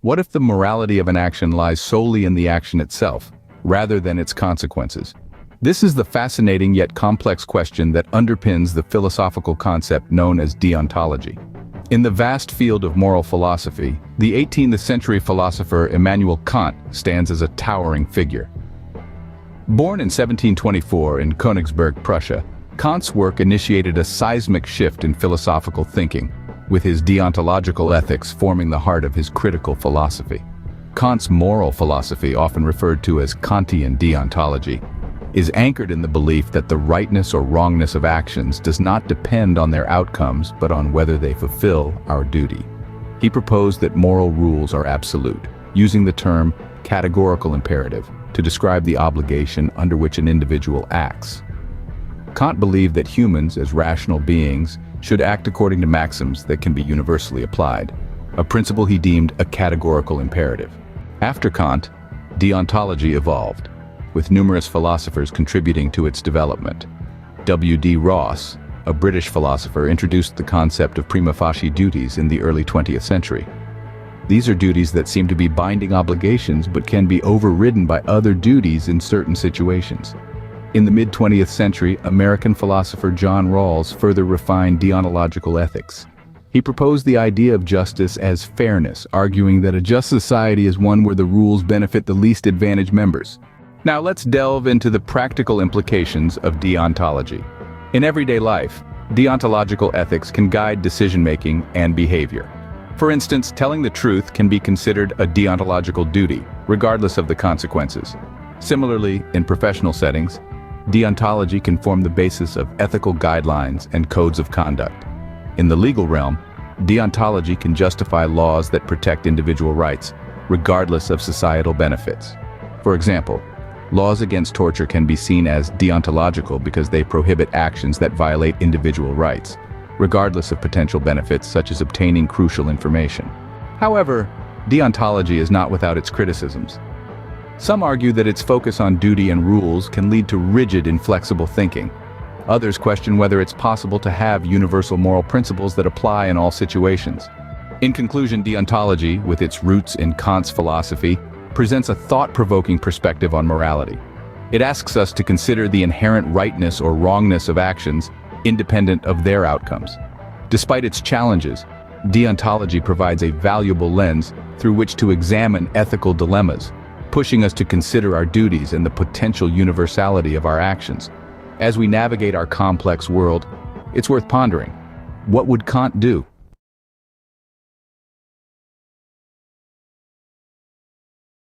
What if the morality of an action lies solely in the action itself, rather than its consequences? This is the fascinating yet complex question that underpins the philosophical concept known as deontology. In the vast field of moral philosophy, the 18th century philosopher Immanuel Kant stands as a towering figure. Born in 1724 in Königsberg, Prussia, Kant's work initiated a seismic shift in philosophical thinking, with his deontological ethics forming the heart of his critical philosophy. Kant's moral philosophy, often referred to as Kantian deontology, is anchored in the belief that the rightness or wrongness of actions does not depend on their outcomes but on whether they fulfill our duty. He proposed that moral rules are absolute, using the term categorical imperative to describe the obligation under which an individual acts. Kant believed that humans, as rational beings, should act according to maxims that can be universally applied, a principle he deemed a categorical imperative. After Kant, deontology evolved, with numerous philosophers contributing to its development. W.D. Ross, a British philosopher, introduced the concept of prima facie duties in the early 20th century. These are duties that seem to be binding obligations but can be overridden by other duties in certain situations. In the mid-20th century, American philosopher John Rawls further refined deontological ethics. He proposed the idea of justice as fairness, arguing that a just society is one where the rules benefit the least advantaged members. Now let's delve into the practical implications of deontology. In everyday life, deontological ethics can guide decision-making and behavior. For instance, telling the truth can be considered a deontological duty, regardless of the consequences. Similarly, in professional settings, deontology can form the basis of ethical guidelines and codes of conduct. In the legal realm, deontology can justify laws that protect individual rights, regardless of societal benefits. For example, laws against torture can be seen as deontological because they prohibit actions that violate individual rights, regardless of potential benefits such as obtaining crucial information. However, deontology is not without its criticisms. Some argue that its focus on duty and rules can lead to rigid, inflexible thinking. Others question whether it's possible to have universal moral principles that apply in all situations. In conclusion, deontology, with its roots in Kant's philosophy, presents a thought-provoking perspective on morality. It asks us to consider the inherent rightness or wrongness of actions, independent of their outcomes. Despite its challenges, deontology provides a valuable lens through which to examine ethical dilemmas, pushing us to consider our duties and the potential universality of our actions. As we navigate our complex world, it's worth pondering. What would Kant do?